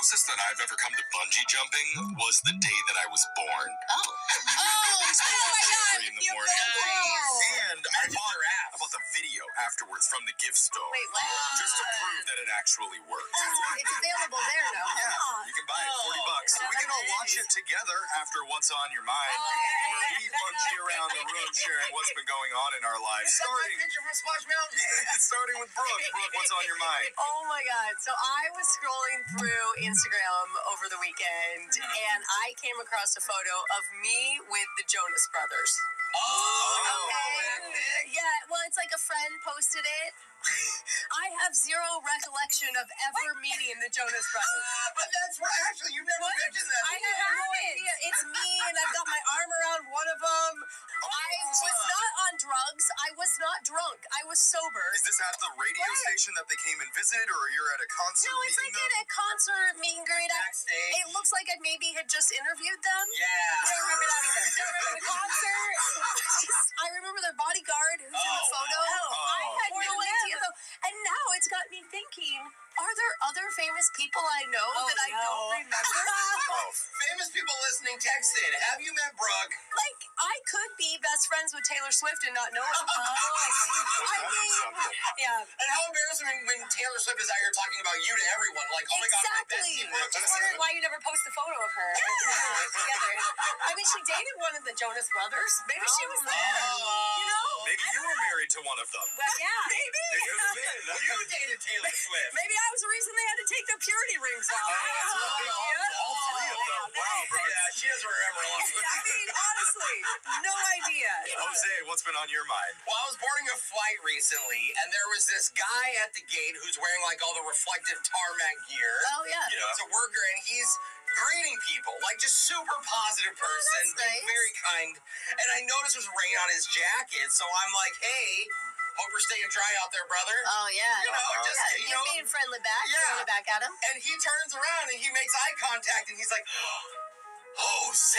closest that I've ever come to bungee jumping was the day that I was born. Oh. It's Oh my God. in the morning. And I bought the video afterwards from the gift store. Wait, what? Just to prove that it actually worked. It's available there now. Yeah, you can buy it, $40. We can all watch it together after What's on Your Mind, where we bungee around the room sharing what's been going on in our lives. Picture from Splash Mountain. Starting with Brooke. Brooke, what's on your mind? Oh my God. So I was scrolling through Instagram over the weekend and I came across a photo of me with the Jonas Brothers. Okay. Yeah, well, it's like a friend posted it. I have zero recollection of ever meeting the Jonas Brothers. But that's where actually you've never mentioned that. I have no idea. It's me, and I've got my arm around one of them. I was not on drugs. I was not drunk. I was sober. Is this at the radio station that they came and visited, or you're at a concert? No, it's like at a concert meet and greet. Backstage. It looks like I maybe had just interviewed them. Yeah. I don't remember that either. I don't remember the concert. I remember their bodyguard who's in the photo. I had no idea though. And now it's got me thinking, are there other famous people I know that I don't remember? Famous people listening, text in. Have you met Brooke? Like, I could be best friends with Taylor Swift and not know it. I mean, yeah. And how embarrassing when Taylor Swift is out here talking about you to everyone. Like, oh my God, my bestie Brooke. Just wondering why you never post a photo of her together. I mean, she dated one of the Jonas Brothers. Maybe she was there. You know? Maybe you were married to one of them. Well, yeah. Maybe. It could have been. You dated Taylor Swift. Maybe I was the reason they had to take their purity rings off. All three of them. Wow, Brooke. Yeah, she doesn't remember a lot. I mean, honestly, no idea. Jose, what's been on your mind? Well, I was boarding a flight recently, and there was this guy at the gate who's wearing like all the reflective tarmac gear. Oh, yeah. You know, it's a worker, and he's greeting people, like just super positive person, that's nice. very kind. And I noticed there's rain on his jacket, so I'm like, hey, hope you're staying dry out there, brother. Oh, yeah. You know, just, you know. Being friendly back. Yeah. Friendly back at him. And he turns around and he makes eye contact, and he's like, Jose.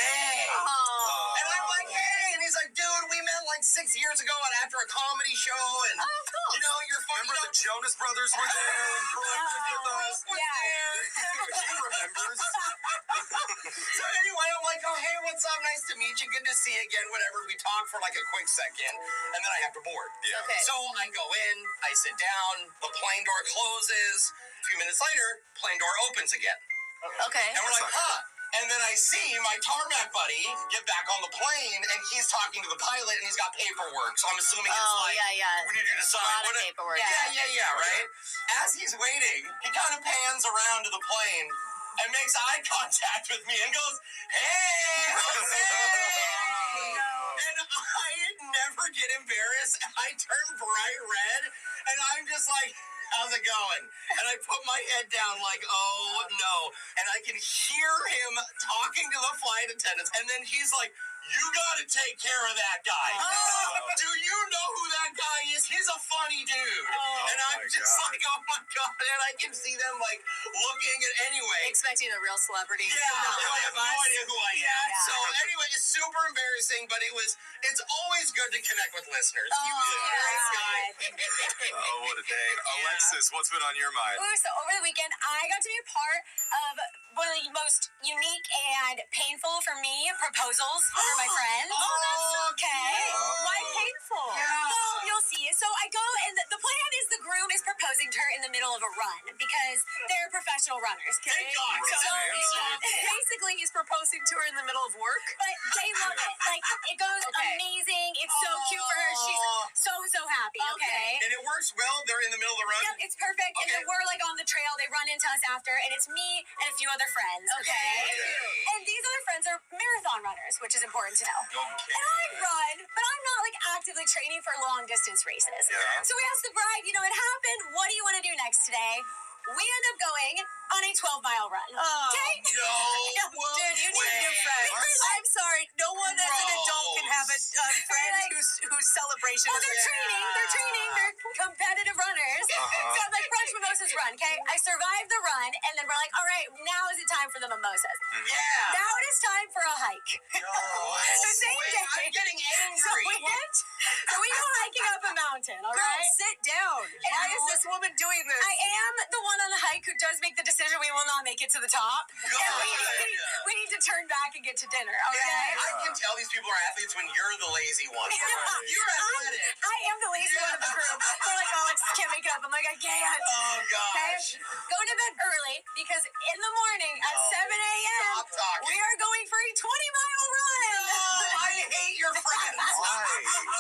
Oh. And I'm like, hey. And he's like, dude, we met like 6 years ago after a comedy show. And, cool. you know, you're funny. Remember the Jonas Brothers were there and Brooke was with us? Yeah. She remembers. So anyway, I'm like, oh, hey, what's up? Nice to meet you. Good to see you again. Whatever. We talk for like a quick second, and then I have to board. Yeah. Okay. So I go in, I sit down, the plane door closes. A few minutes later, plane door opens again. Okay. And we're like, huh. And then I see my tarmac buddy get back on the plane, and he's talking to the pilot, and he's got paperwork. So I'm assuming it's like, yeah. we need you to sign. A lot of paperwork. Yeah, right? As he's waiting, he kind of pans around to the plane and makes eye contact with me and goes, hey, Jose! And I never get embarrassed. I turn bright red, and I'm just like, how's it going? And I put my head down like, oh, no. And I can hear him talking to the flight attendants. And then he's like, you got to take care of that guy. Do you know who that guy is? He's a funny dude. And I'm just like, oh, my God. And I can see them, like, looking at anyway. Expecting a real celebrity. Yeah, I have no idea who I am. Yeah. So anyway, it's super embarrassing, but it's always good to connect with listeners. He was a great guy. Oh, what a day. Alexis, what's been on your mind? Ooh, so over the weekend, I got to be a part of one of the most unique and painful for me proposals for my friend. Oh, that's so okay. Why painful? Well, you'll see. So I go, and the plan is the groom is proposing to her in the middle of a run because they're professional runners. Okay? Thank God. So Basically, he's proposing to her in the middle of work. but they love it. Like, it goes amazing. It's so cute for her. She's so happy. Okay. And it works well. They're in the middle of the run. Yep, it's perfect. And then we're like on the trail. They run into us after, and it's me and a few other friends. Okay. And these other friends are marathon runners, which is important to know. Okay. And I run, but I'm not like actively training for long distance races. Yeah. So we asked the bride, you know, it happened. What do you want to do next today? We end up going on a 12-mile run. Okay? No. Dude, you need a new friend. I'm sorry. No one as an adult can have a friend whose celebration Well, is they're training. They're training. They're competitive runners. So I'm like, brunch mimosas run, okay? I survived the run, and then we're like, all right, now is the time for the mimosas. Yeah. Now it was time for a hike. The same Wait, day. I'm getting So angry. we go hiking up a mountain, all Girl, right? sit down. Why is this woman doing this? I am the one on the hike who does make the decision we will not make it to the top. And we need to turn back and get to dinner, okay? I can tell these people are athletes when you're the lazy one. You're athletic. I am the lazy one of the group. They're like, oh, Alexis can't make it up. I'm like, I can't. Oh, Okay? gosh. Go to bed early because in the morning at 7 a.m. Stop talking. we are going for a 20-mile run. Oh, I hate your friends. Why?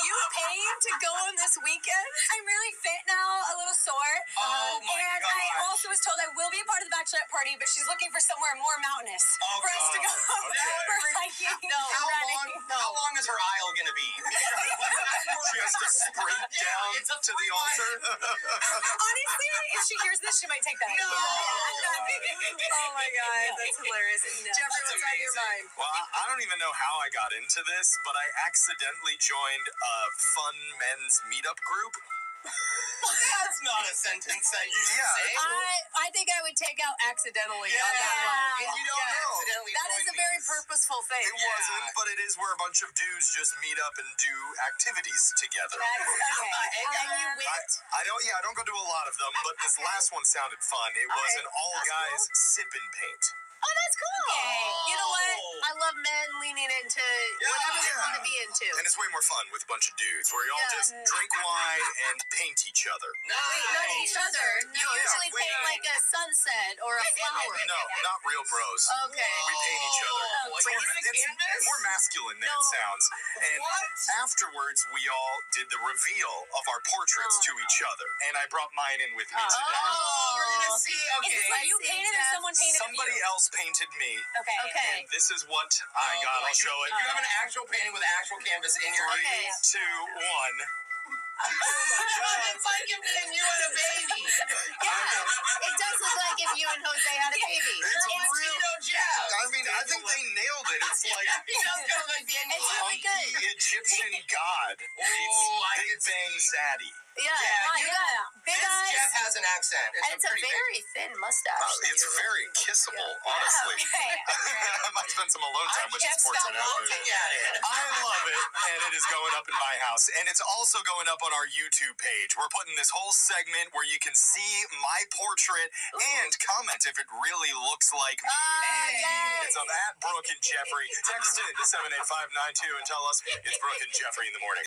You paid to go on this weekend? I'm really fit now, a little sore. Oh, my and I gosh. also was told I will be a part of the bachelorette party, but she's looking for somewhere more mountainous Oh, for us to go okay. for hiking. How long is her aisle going to be? She has to sprint down it's a to the altar. Honestly, if she hears this, she might take that. No. Oh my god, that's hilarious. Jeffrey, what's on your mind? Well, I don't even know how I got into this, but I accidentally joined a fun men's meetup group. That's not a sentence that you Yeah. say. I think I would take out accidentally Yeah. on that one. And you don't Yeah. accidentally That is join a very these. purposeful thing. It wasn't, but it is where a bunch of dudes just meet up and do activities together. Okay. And you went. I don't go to a lot of them, but this last one sounded fun. It was an all guys sip and paint. Oh, that's cool. Okay. You know what? I love men leaning into whatever they Yeah. want to be into. And it's way more fun with a bunch of dudes where you all Yeah. just drink wine and paint each other. Wait, not each other. You Yeah, usually wait. paint like a sunset or a flower. No, not real bros. Okay. We paint each other. Whoa, It's like more, in the it's canvas? more masculine than No. it sounds. And What? afterwards, we all did the reveal of our portraits to each other. And I brought mine in with me today. Oh, we're going to see. Is Okay. this what you see, painted or Jeff. someone painted of Somebody you? else painted me. Okay. Okay. And this is what I got. I'll show it. You have an actual painting with actual canvas in your Three, Okay. 2, 1. It's like if me and you had a baby. Yeah, it does look like if you and Jose had a baby. It's It's real. Tito Jeff. I mean, I think they nailed it. It's like He does kind of like Daniel. It's really hunky good. Egyptian god meets Oh, I Big can see Bang Zaddy. Yeah, Yeah, you got big This eyes, Jeff has an accent. and it's a pretty very thin mustache. It's very kissable, honestly. Okay. I might spend some alone I time with can't this stop portrait after. looking at it. I love it, and it is going up in my house. And it's also going up on our YouTube page. We're putting this whole segment where you can see my portrait and comment if it really looks like me. Yes. It's of @Brooke and Jeffrey. Text in to 78592 and tell us it's Brooke and Jeffrey in the morning.